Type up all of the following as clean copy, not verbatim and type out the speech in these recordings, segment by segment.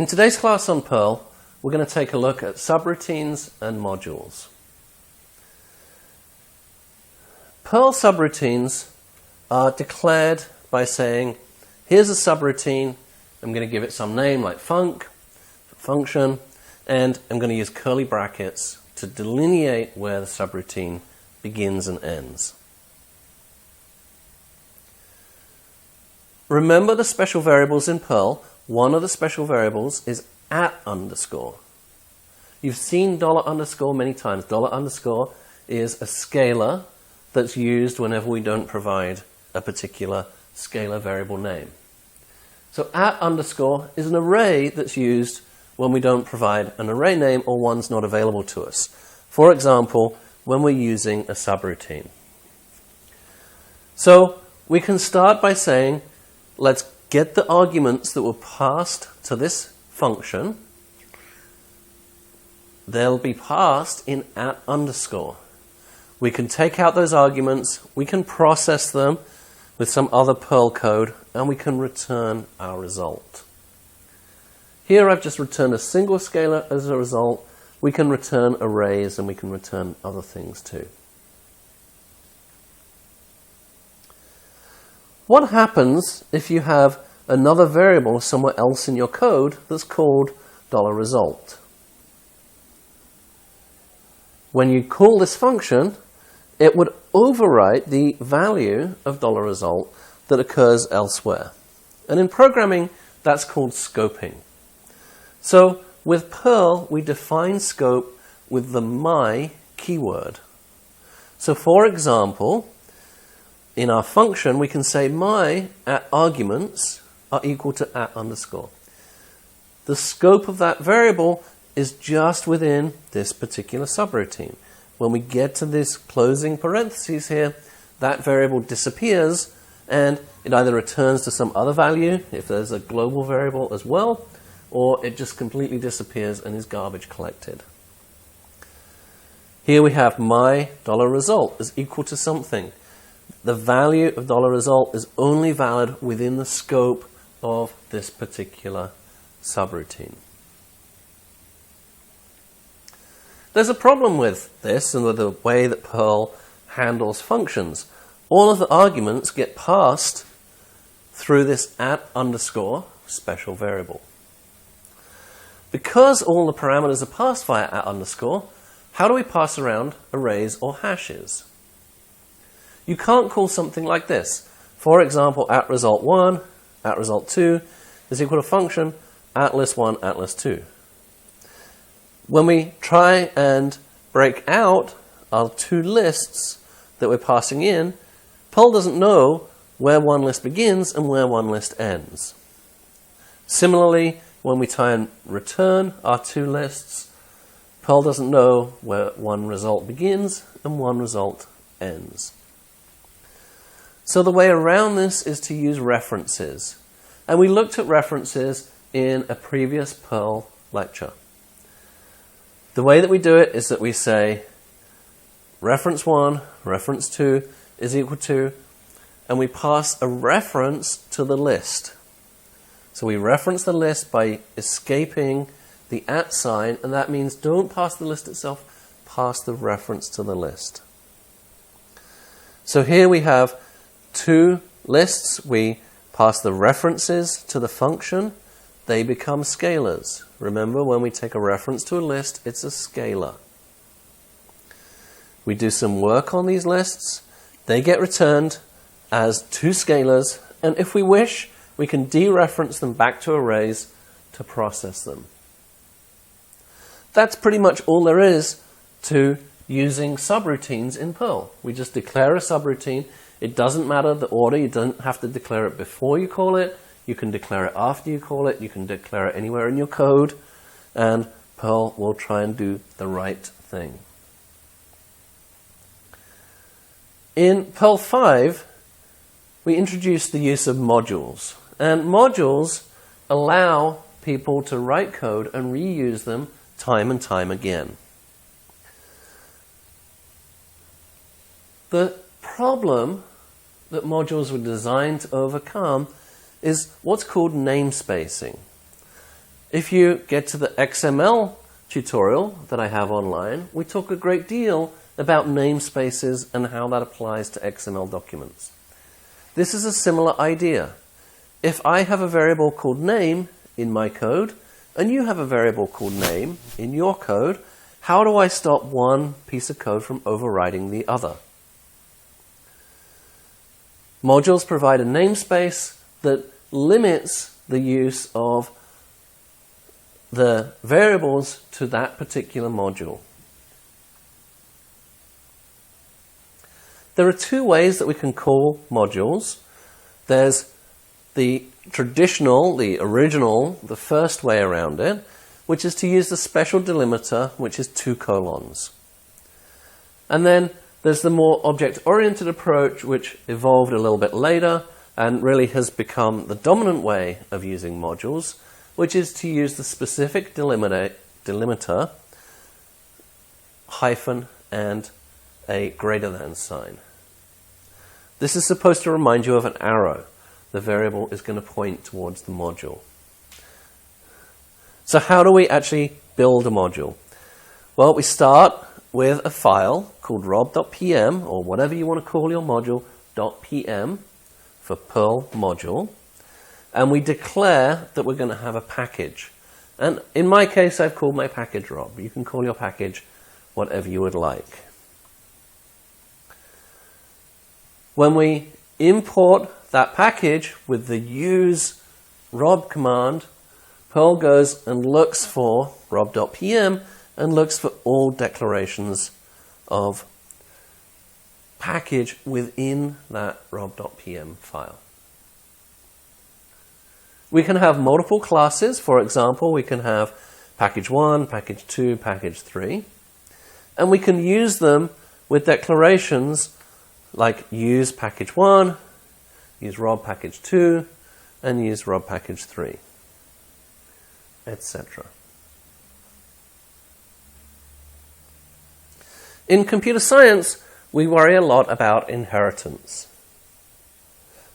In today's class on Perl, we're going to take a look at subroutines and modules. Perl subroutines are declared by saying, here's a subroutine, I'm going to give it some name like function, and I'm going to use curly brackets to delineate where the subroutine begins and ends. Remember the special variables in Perl. One of the special variables is @_. You've seen $_ many times. $_ is a scalar that's used whenever we don't provide a particular scalar variable name. So @_ is an array that's used when we don't provide an array name or one's not available to us. For example, when we're using a subroutine. So we can start by saying, let's get the arguments that were passed to this function. They'll be passed in @_. We can take out those arguments, we can process them with some other Perl code, and we can return our result. Here I've just returned a single scalar as a result. We can return arrays and we can return other things too. What happens if you have another variable somewhere else in your code that's called $result? When you call this function, it would overwrite the value of $result that occurs elsewhere. And in programming, that's called scoping. So with Perl, we define scope with the my keyword. So for example, in our function, we can say my @arguments are equal to @_. The scope of that variable is just within this particular subroutine. When we get to this closing parentheses here, that variable disappears and it either returns to some other value, if there's a global variable as well, or it just completely disappears and is garbage collected. Here we have my $result is equal to something. The value of $result is only valid within the scope of this particular subroutine. There's a problem with this and with the way that Perl handles functions. All of the arguments get passed through this @_ special variable. Because all the parameters are passed via @_, how do we pass around arrays or hashes? You can't call something like this. For example, @result1, @result2 is equal to function @list1, @list2. When we try and break out our two lists that we're passing in, Perl doesn't know where one list begins and where one list ends. Similarly, when we try and return our two lists, Perl doesn't know where one result begins and one result ends. So the way around this is to use references. And we looked at references in a previous Perl lecture. The way that we do it is that we say reference 1, reference 2 is equal to, and we pass a reference to the list. So we reference the list by escaping the @ sign, and that means don't pass the list itself, pass the reference to the list. So here we have two lists. We pass the references to the function. They become scalars. Remember, when we take a reference to a list, it's a scalar. We do some work on these lists. They get returned as two scalars, and if we wish, we can dereference them back to arrays to process them. That's pretty much all there is to using subroutines in Perl. We just declare a subroutine. It doesn't matter the order. You don't have to declare it before you call it. You can declare it after you call it. You can declare it anywhere in your code. And Perl will try and do the right thing. In Perl 5, we introduced the use of modules. And modules allow people to write code and reuse them time and time again. The problem that modules were designed to overcome is what's called namespacing. If you get to the XML tutorial that I have online, we talk a great deal about namespaces and how that applies to XML documents. This is a similar idea. If I have a variable called name in my code, and you have a variable called name in your code, how do I stop one piece of code from overriding the other? Modules provide a namespace that limits the use of the variables to that particular module. There are two ways that we can call modules. There's the traditional, the original, the first way around it, which is to use the special delimiter, which is 2 colons. And then there's the more object-oriented approach, which evolved a little bit later and really has become the dominant way of using modules, which is to use the specific delimiter, hyphen, and a greater than sign. This is supposed to remind you of an arrow. The variable is going to point towards the module. So how do we actually build a module? Well, we start with a file called rob.pm, or whatever you want to call your module, .pm for Perl module, and we declare that we're going to have a package. And in my case, I've called my package Rob. You can call your package whatever you would like. When we import that package with the use rob command, Perl goes and looks for rob.pm and looks for all declarations of package within that rob.pm file. We can have multiple classes. For example, we can have package 1, package 2, package 3. And we can use them with declarations like use package 1, use rob package 2, and use rob package 3, etc. In computer science, we worry a lot about inheritance.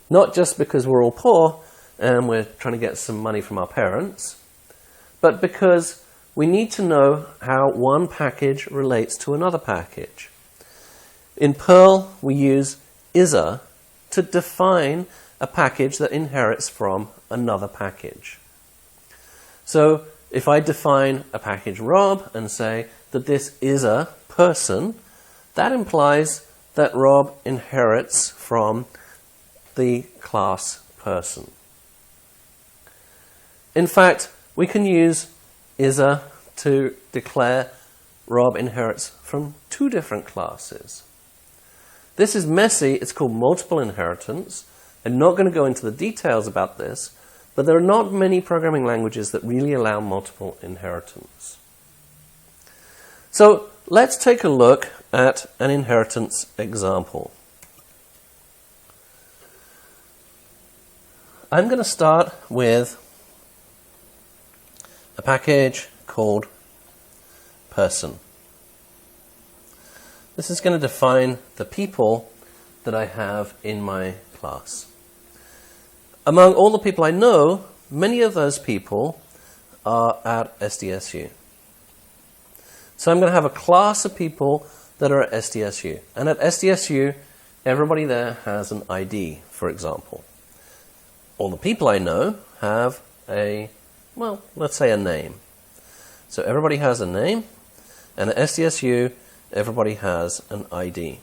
Not just because we're all poor and we're trying to get some money from our parents, but because we need to know how one package relates to another package. In Perl, we use isa to define a package that inherits from another package. So if I define a package Rob and say that this is a person, that implies that Rob inherits from the class person. In fact, we can use isa to declare Rob inherits from 2 different classes. This is messy. It's called multiple inheritance. I'm not going to go into the details about this, but there are not many programming languages that really allow multiple inheritance. So let's take a look at an inheritance example. I'm going to start with a package called person. This is going to define the people that I have in my class. Among all the people I know, many of those people are at SDSU. So I'm going to have a class of people that are at SDSU. And at SDSU, everybody there has an ID, for example. All the people I know have a, well, let's say a name. So everybody has a name, and at SDSU, everybody has an ID.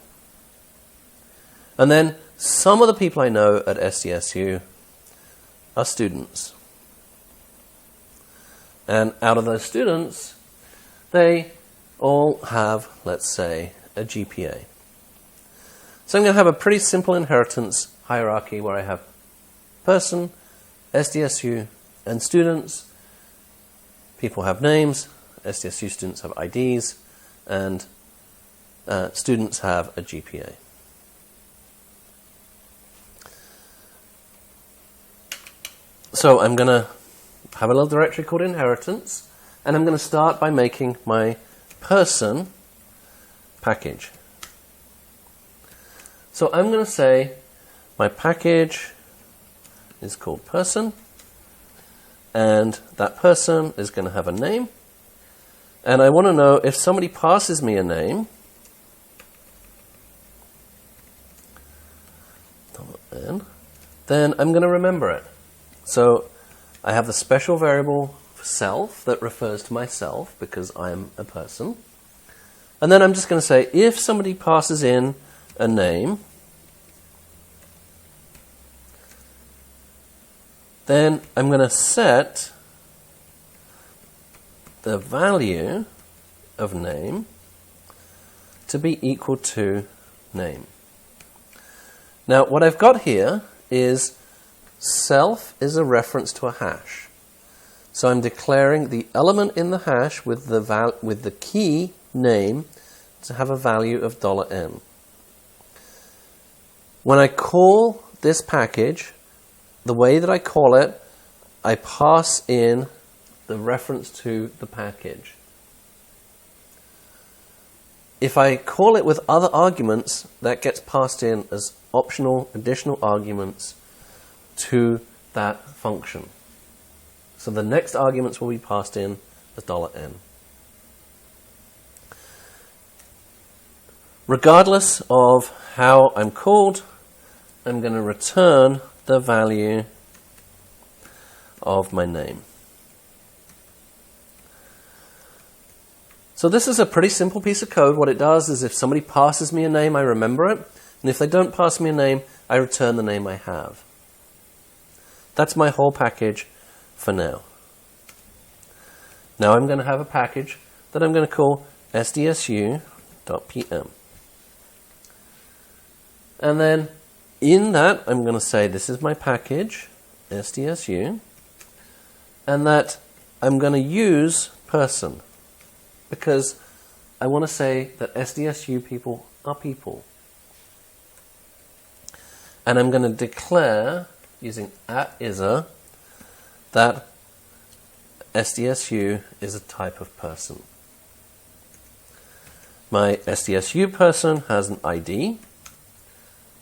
And then some of the people I know at SDSU are students. And out of those students, they all have, let's say, a GPA. So I'm going to have a pretty simple inheritance hierarchy where I have person, SDSU, and students. People have names, SDSU students have IDs, and students have a GPA. So I'm going to have a little directory called inheritance, and I'm going to start by making my person package. So I'm going to say my package is called person, and that person is going to have a name. And I want to know if somebody passes me a name, then I'm going to remember it. So I have the special variable self that refers to myself because I'm a person. And then I'm just going to say if somebody passes in a name, then I'm going to set the value of name to be equal to name. Now what I've got here is self is a reference to a hash. So I'm declaring the element in the hash with the key name to have a value of $n. When I call this package, the way that I call it, I pass in the reference to the package. If I call it with other arguments, that gets passed in as optional additional arguments to that function. So the next arguments will be passed in as $n. Regardless of how I'm called, I'm going to return the value of my name. So this is a pretty simple piece of code. What it does is if somebody passes me a name, I remember it. And if they don't pass me a name, I return the name I have. That's my whole package for now. Now I'm going to have a package that I'm going to call sdsu.pm. And then in that, I'm going to say this is my package, SDSU, and that I'm going to use person because I want to say that SDSU people are people. And I'm going to declare, using @isa, that SDSU is a type of person. My SDSU person has an ID.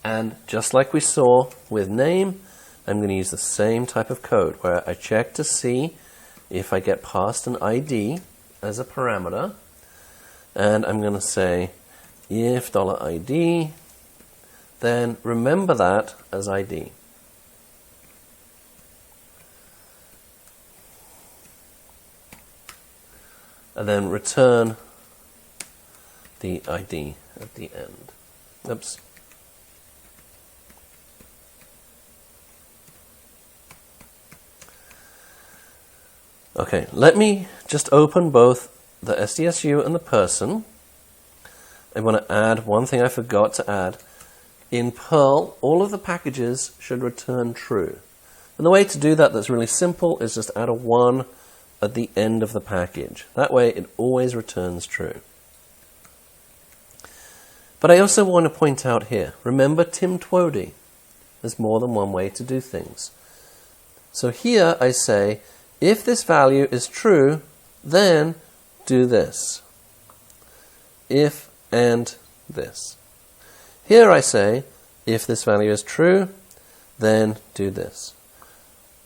And just like we saw with name, I'm going to use the same type of code where I check to see if I get passed an ID as a parameter. And I'm going to say if $ID, then remember that as ID. And then return the ID at the end. Oops. Okay, let me just open both the SDSU and the person. I want to add one thing I forgot to add. In Perl, all of the packages should return true. And the way to do that that's really simple is just add a 1 at the end of the package. That way it always returns true. But I also want to point out here, remember Tim Twody. There's more than one way to do things. So here I say, if this value is true, then do this. If and this. Here I say, if this value is true, then do this.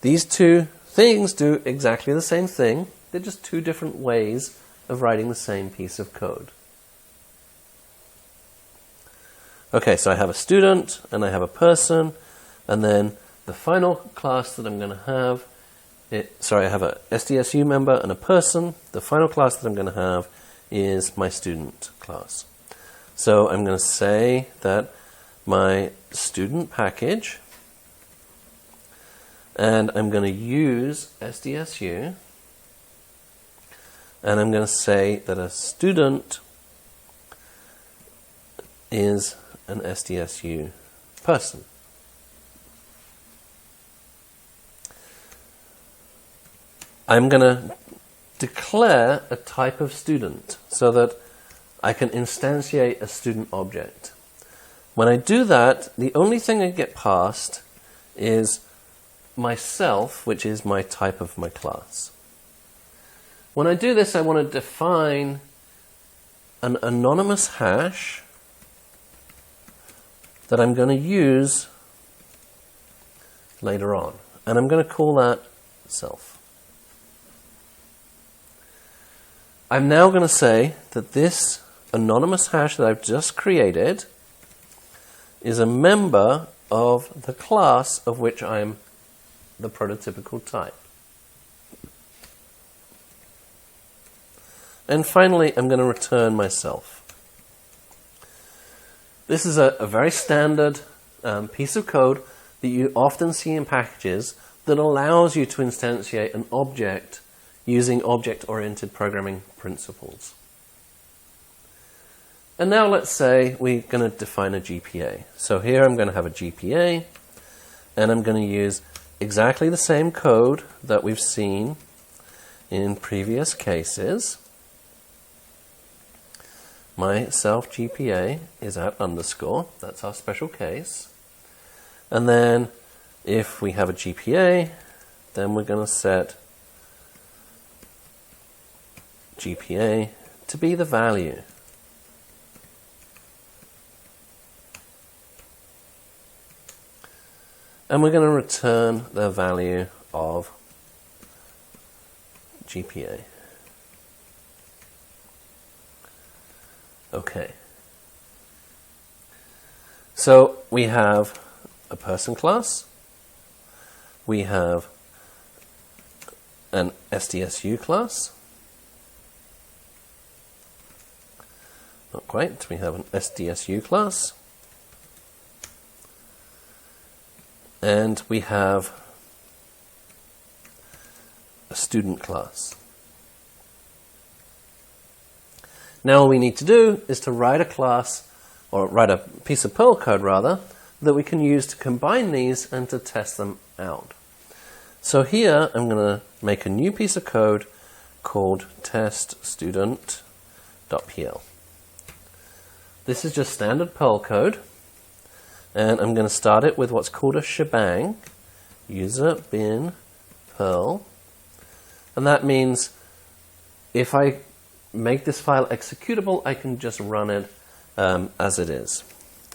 These two things do exactly the same thing. They're just two different ways of writing the same piece of code. Okay, so I have a student, and I have a person, and then the final class that I'm going to have, I have a SDSU member and a person. The final class that I'm going to have is my student class. So I'm going to say that my student package, and I'm going to use SDSU, and I'm going to say that a student is an SDSU person. I'm going to declare a type of student so that I can instantiate a student object. When I do that, the only thing I get passed is myself, which is my type of my class. When I do this, I want to define an anonymous hash that I'm going to use later on. And I'm going to call that self. I'm now going to say that this anonymous hash that I've just created is a member of the class of which I'm the prototypical type. And finally, I'm going to return myself. This is a very standard piece of code that you often see in packages that allows you to instantiate an object using object-oriented programming principles. And now let's say we're going to define a GPA. So here I'm going to have a GPA, and I'm going to use exactly the same code that we've seen in previous cases. My self GPA is at underscore. That's our special case. And then if we have a GPA, then we're going to set GPA to be the value. And we're going to return the value of GPA. Okay. So we have a person class. We have an SDSU class. Not quite. We have an SDSU class. And we have a student class. Now all we need to do is to write a class, or write a piece of Perl code rather, that we can use to combine these and to test them out. So here I'm going to make a new piece of code called teststudent.pl. This is just standard Perl code. And I'm going to start it with what's called a shebang, user bin Perl. And that means if I make this file executable, I can just run it as it is.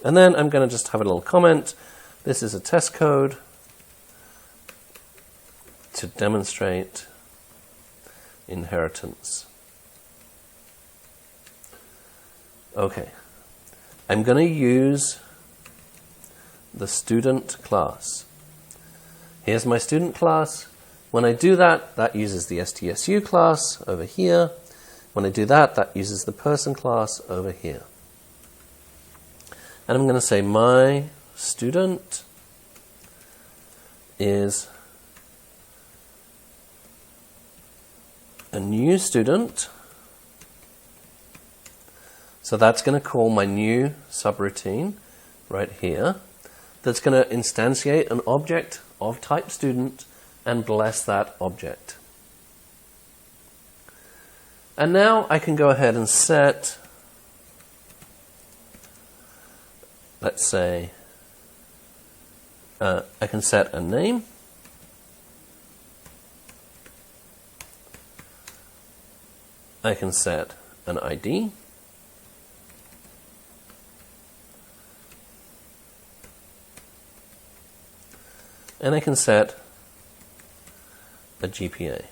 And then I'm going to just have a little comment. This is a test code to demonstrate inheritance. Okay. I'm going to use the student class. Here's my student class. When I do that, that uses the SDSU class over here. When I do that, that uses the person class over here. And I'm going to say my student is a new student. So that's going to call my new subroutine right here. That's going to instantiate an object of type student and bless that object. And now I can go ahead and set, let's say, I can set a name. I can set an ID. And I can set a GPA.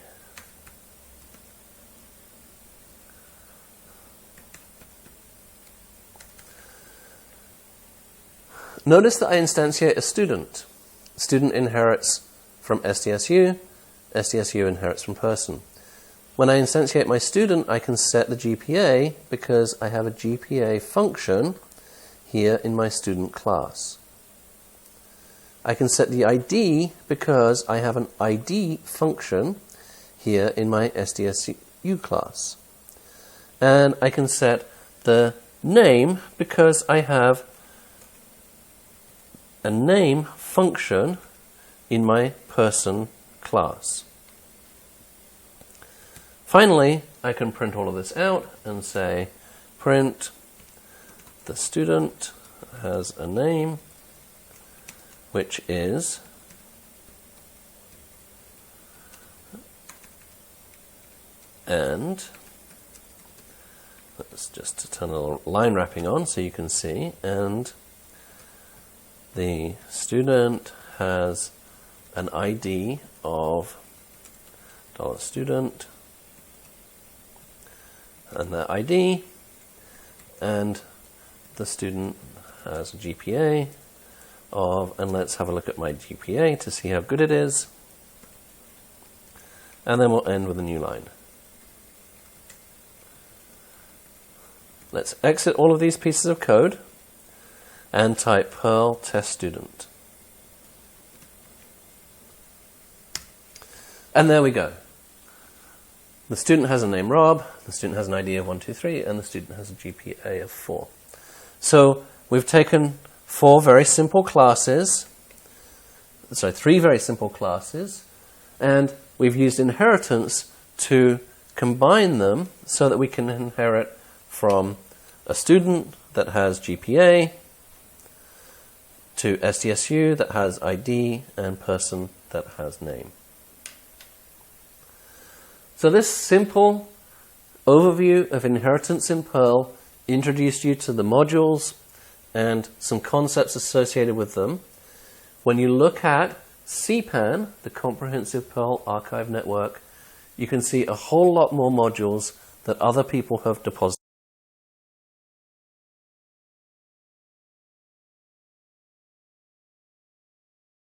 Notice that I instantiate a student. Student inherits from SDSU, SDSU inherits from person. When I instantiate my student, I can set the GPA because I have a GPA function here in my student class. I can set the ID because I have an ID function here in my SDSU class. And I can set the name because I have a name function in my person class. Finally, I can print all of this out and say print the student has a name which is and let's just turn a little line wrapping on so you can see, and the student has an ID of $student and their ID, and the student has a GPA of, and let's have a look at my GPA to see how good it is, and then we'll end with a new line. Let's exit all of these pieces of code and type Perl test student. And there we go. The student has a name Rob, the student has an ID of 123, and the student has a GPA of 4. So we've taken three very simple classes, and we've used inheritance to combine them so that we can inherit from a student that has GPA to SDSU that has ID and person that has name. So this simple overview of inheritance in Perl introduced you to the modules and some concepts associated with them. When you look at CPAN, the Comprehensive Perl Archive Network, you can see a whole lot more modules that other people have deposited.